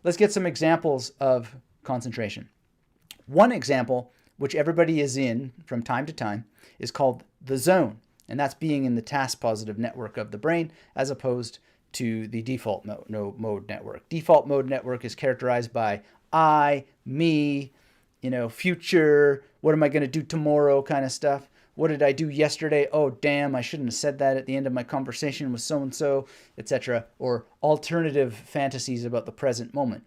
let's get some examples of concentration. One example, which everybody is in from time to time, is called the zone. And that's being in the task positive network of the brain as opposed to the default mode network. Default mode network is characterized by I, me, future, what am I going to do tomorrow kind of stuff. What did I do yesterday? Oh, damn, I shouldn't have said that at the end of my conversation with so-and-so, etc. Or alternative fantasies about the present moment,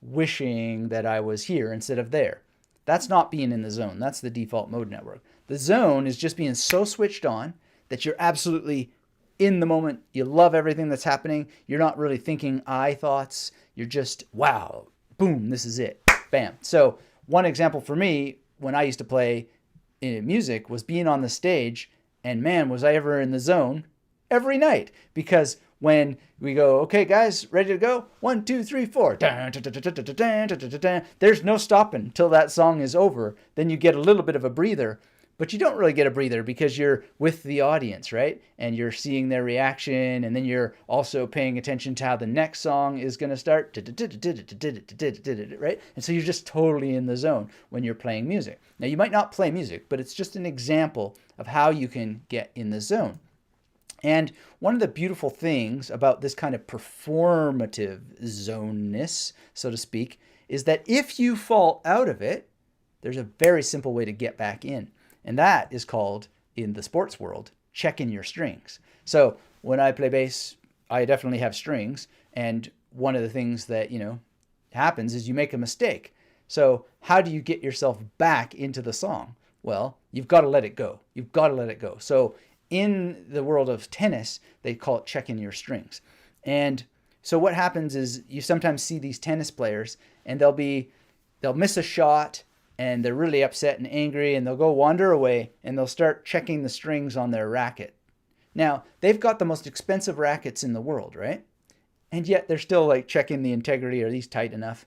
wishing that I was here instead of there. That's not being in the zone. That's the default mode network. The zone is just being so switched on that you're absolutely in the moment. You love everything that's happening. You're not really thinking I thoughts. You're just, wow, boom, this is it. Bam. So one example for me when I used to play music was being on the stage, and man, was I ever in the zone every night. Because when we go, okay, guys, ready to go? 1, 2, 3, 4. There's no stopping until that song is over. Then you get a little bit of a breather, but you don't really get a breather because you're with the audience, right? And you're seeing their reaction, and then you're also paying attention to how the next song is going to start, right? And so you're just totally in the zone when you're playing music. Now, you might not play music, but it's just an example of how you can get in the zone. And one of the beautiful things about this kind of performative zoneness, so to speak, is that if you fall out of it, there's a very simple way to get back in. And that is called, in the sports world, checking your strings. So when I play bass, I definitely have strings. And one of the things that, happens is you make a mistake. So how do you get yourself back into the song? Well, you've got to let it go. You've got to let it go. So in the world of tennis, they call it checking your strings. And so what happens is you sometimes see these tennis players and they'll miss a shot and they're really upset and angry, and they'll go wander away and they'll start checking the strings on their racket. Now, they've got the most expensive rackets in the world, right? And yet they're still like checking the integrity, are these tight enough?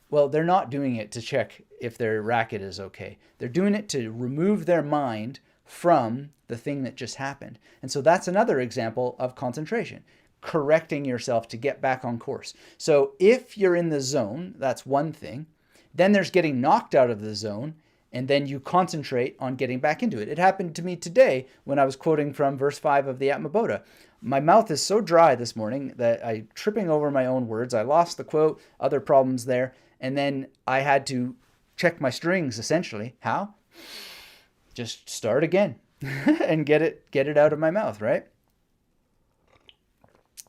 Well, they're not doing it to check if their racket is okay. They're doing it to remove their mind from the thing that just happened. And so that's another example of concentration, correcting yourself to get back on course. So if you're in the zone, that's one thing. Then there's getting knocked out of the zone, and then you concentrate on getting back into it. It happened to me today when I was quoting from verse 5 of the Atma Bodha. My mouth is so dry this morning that I'm tripping over my own words. I lost the quote, other problems there, and then I had to check my strings, essentially. How? Just start again and get it out of my mouth, right?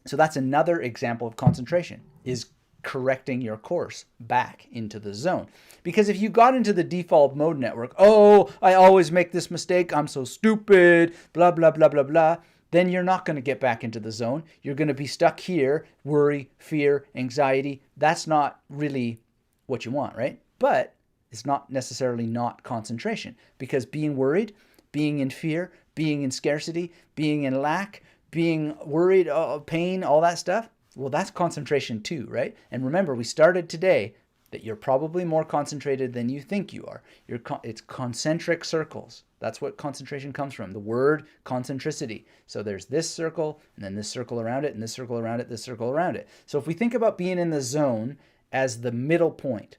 So that's another example of concentration, is correcting your course back into the zone. Because if you got into the default mode network, oh, I always make this mistake, I'm so stupid, blah, blah, blah, blah, blah, then you're not going to get back into the zone. You're going to be stuck here, worry, fear, anxiety. That's not really what you want, right? But it's not necessarily not concentration, because being worried, being in fear, being in scarcity, being in lack, being worried, pain, all that stuff, well, that's concentration too, right? And remember, we started today that you're probably more concentrated than you think you are. It's concentric circles. That's what concentration comes from, the word concentricity. So there's this circle, and then this circle around it, and this circle around it, this circle around it. So if we think about being in the zone as the middle point,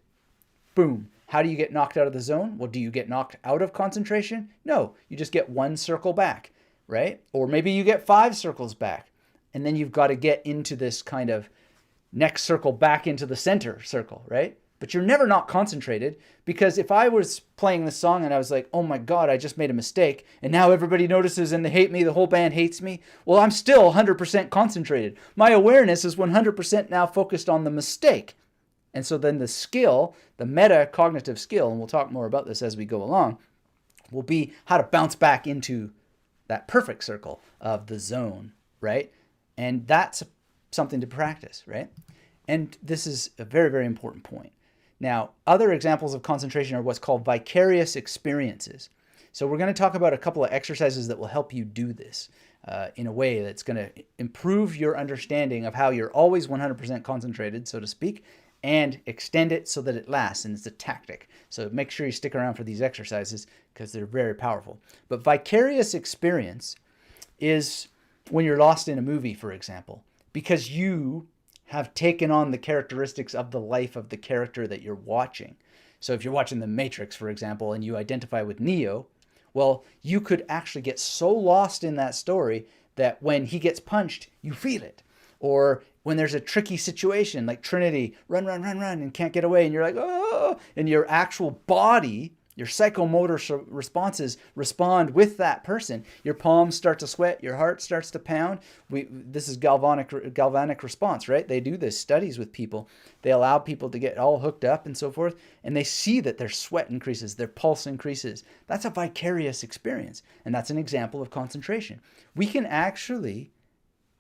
boom, how do you get knocked out of the zone? Well, do you get knocked out of concentration? No, you just get one circle back, right? Or maybe you get 5 circles back. And then you've got to get into this kind of next circle back into the center circle, right? But you're never not concentrated, because if I was playing this song and I was like, oh my God, I just made a mistake, and now everybody notices and they hate me, the whole band hates me, well, I'm still 100% concentrated. My awareness is 100% now focused on the mistake. And so then the skill, the metacognitive skill, and we'll talk more about this as we go along, will be how to bounce back into that perfect circle of the zone, right? And that's something to practice, right? And this is a very, very important point. Now, other examples of concentration are what's called vicarious experiences. So we're going to talk about a couple of exercises that will help you do this in a way that's going to improve your understanding of how you're always 100% concentrated, so to speak, and extend it so that it lasts, and it's a tactic. So make sure you stick around for these exercises because they're very powerful. But vicarious experience is when you're lost in a movie, for example, because you have taken on the characteristics of the life of the character that you're watching. So if you're watching The Matrix, for example, and you identify with Neo, well, you could actually get so lost in that story that when he gets punched, you feel it. Or when there's a tricky situation like Trinity, run, and can't get away, and you're like, oh, and your actual body, your psychomotor responses respond with that person. Your palms start to sweat, your heart starts to pound. This is galvanic response, right? They do this studies with people. They allow people to get all hooked up and so forth, and they see that their sweat increases, their pulse increases. That's a vicarious experience, and that's an example of concentration. We can actually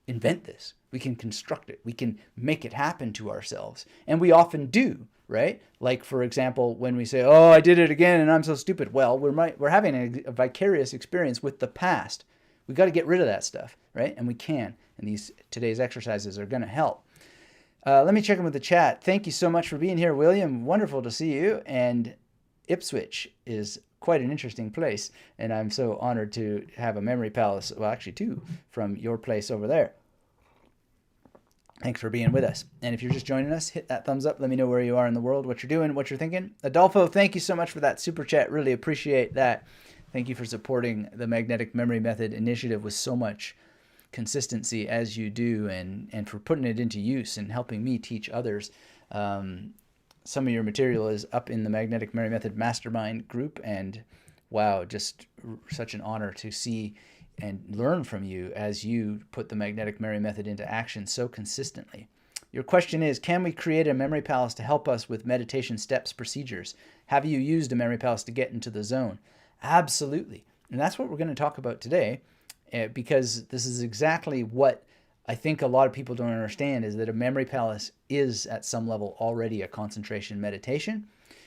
invent this. We can construct it. We can make it happen to ourselves. And we often do, right? Like, for example, when we say, oh, I did it again and I'm so stupid. Well, we're having a vicarious experience with the past. We got to get rid of that stuff, right? And we can. And today's exercises are going to help. Let me check in with the chat. Thank you so much for being here, William. Wonderful to see you. And Ipswich is quite an interesting place. And I'm so honored to have a memory palace, well, actually two, from your place over there. Thanks for being with us. And if you're just joining us, hit that thumbs up. Let me know where you are in the world, what you're doing, what you're thinking. Adolfo, thank you so much for that super chat. Really appreciate that. Thank you for supporting the Magnetic Memory Method initiative with so much consistency as you do, and for putting it into use and helping me teach others. Some of your material is up in the Magnetic Memory Method Mastermind group, and wow, just such an honor to see and learn from you as you put the Magnetic Memory Method into action so consistently. Your question is, can we create a memory palace to help us with meditation steps, procedures? Have you used a memory palace to get into the zone? Absolutely. And that's what we're going to talk about today, because this is exactly what I think a lot of people don't understand, is that a memory palace is at some level already a concentration meditation.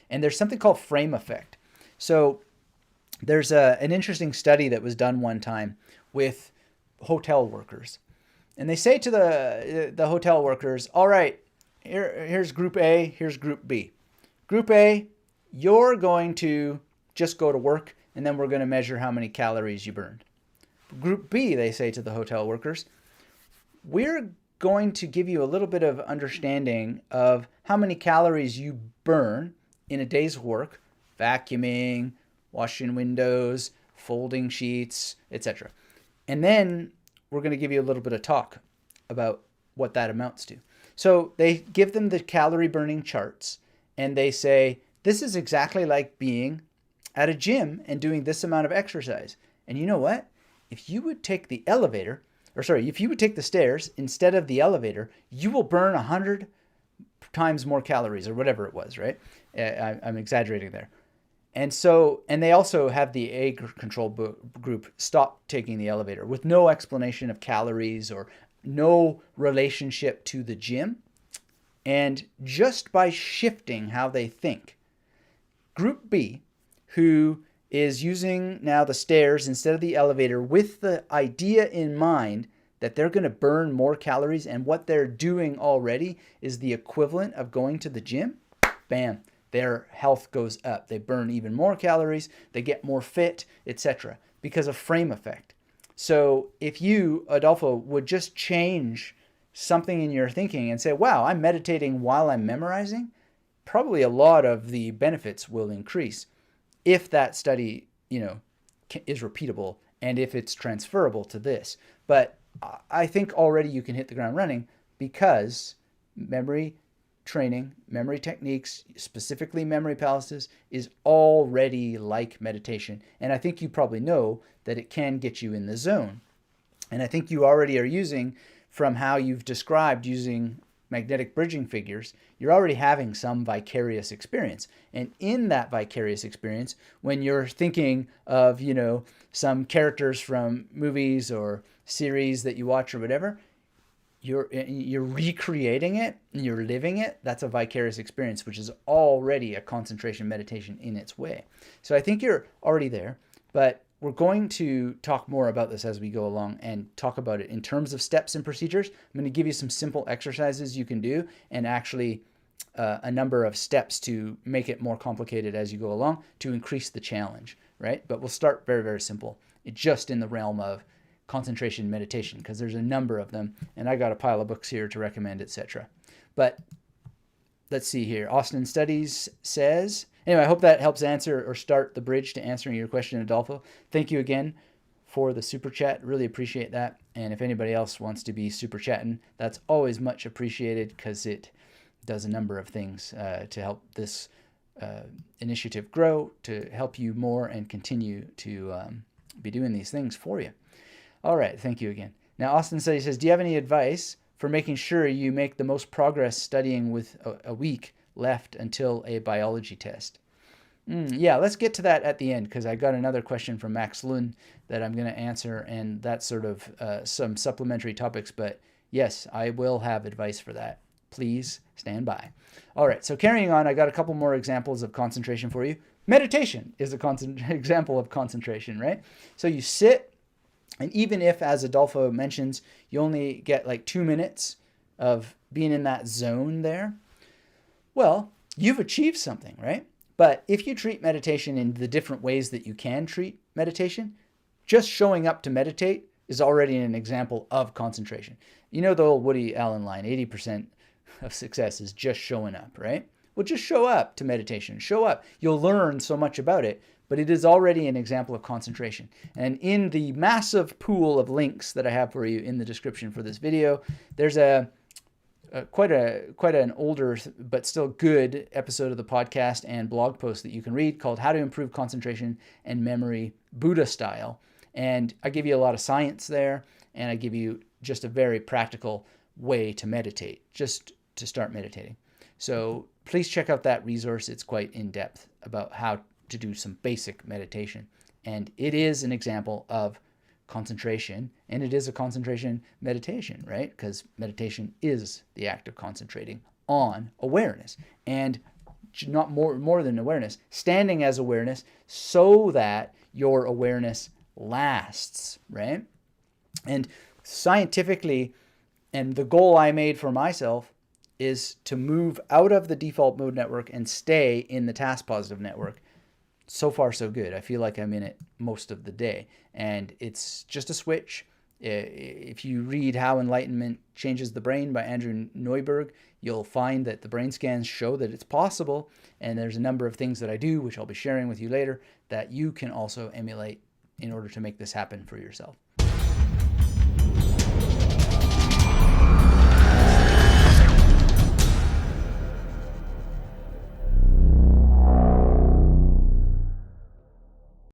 And there's something called frame effect. So there's an interesting study that was done one time with hotel workers. And they say to the hotel workers, all right, here's group A, here's group B. Group A, you're going to just go to work, and then we're going to measure how many calories you burned. Group B, they say to the hotel workers, we're going to give you a little bit of understanding of how many calories you burn in a day's work, vacuuming, washing windows, folding sheets, etc. And then we're going to give you a little bit of talk about what that amounts to. So they give them the calorie burning charts, and they say, this is exactly like being at a gym and doing this amount of exercise. And you know what? If you would take the if you would take the stairs instead of the elevator, you will burn 100 times more calories, or whatever it was, right? I'm exaggerating there. And they also have the A control group stop taking the elevator with no explanation of calories or no relationship to the gym. And just by shifting how they think, group B, who is using now the stairs instead of the elevator with the idea in mind that they're going to burn more calories, and what they're doing already is the equivalent of going to the gym, bam, their health goes up. They burn even more calories, they get more fit, etc. because of frame effect. So if you, Adolfo, would just change something in your thinking and say, wow, I'm meditating while I'm memorizing, probably a lot of the benefits will increase if that study, is repeatable and if it's transferable to this. But I think already you can hit the ground running, because memory training, memory techniques, specifically memory palaces, is already like meditation. And I think you probably know that it can get you in the zone. And I think you already are using, from how you've described using magnetic bridging figures, you're already having some vicarious experience. And in that vicarious experience, when you're thinking of, some characters from movies or series that you watch or whatever, you're recreating it and you're living it. That's a vicarious experience, which is already a concentration meditation in its way. So I think you're already there, but we're going to talk more about this as we go along and talk about it in terms of steps and procedures. I'm going to give you some simple exercises you can do, and actually a number of steps to make it more complicated as you go along to increase the challenge, right? But we'll start very, very simple, just in the realm of concentration meditation, because there's a number of them, and I got a pile of books here to recommend, etc. But let's see here. Austin Studies says, anyway, I hope that helps answer or start the bridge to answering your question, Adolfo. Thank you again for the super chat. Really appreciate that. And if anybody else wants to be super chatting, that's always much appreciated, because it does a number of things to help this initiative grow, to help you more and continue to be doing these things for you. All right, thank you again. Now, Austin says, do you have any advice for making sure you make the most progress studying with a week left until a biology test? Yeah, let's get to that at the end, because I got another question from Max Lund that I'm going to answer, and that's sort of some supplementary topics. But yes, I will have advice for that. Please stand by. All right, so carrying on, I got a couple more examples of concentration for you. Meditation is an example of concentration, right? So you sit, and even if, as Adolfo mentions, you only get like 2 minutes of being in that zone there, well, you've achieved something, right? But if you treat meditation in the different ways that you can treat meditation, just showing up to meditate is already an example of concentration. You know the old Woody Allen line, 80% of success is just showing up, right? Well, just show up to meditation. Show up. You'll learn so much about it, but it is already an example of concentration. And in the massive pool of links that I have for you in the description for this video, there's quite an older but still good episode of the podcast and blog post that you can read called How to Improve Concentration and Memory Buddha Style. And I give you a lot of science there, and I give you just a very practical way to meditate, just to start meditating. So please check out that resource. It's quite in-depth about how to do some basic meditation. And it is an example of concentration, and it is a concentration meditation, right? Because meditation is the act of concentrating on awareness, and not more than awareness, standing as awareness so that your awareness lasts, right? And scientifically, and the goal I made for myself is to move out of the default mode network and stay in the task positive network. So far, so good. I feel like I'm in it most of the day. And it's just a switch. If you read How Enlightenment Changes the Brain by Andrew Neuberg, you'll find that the brain scans show that it's possible. And there's a number of things that I do, which I'll be sharing with you later, that you can also emulate in order to make this happen for yourself.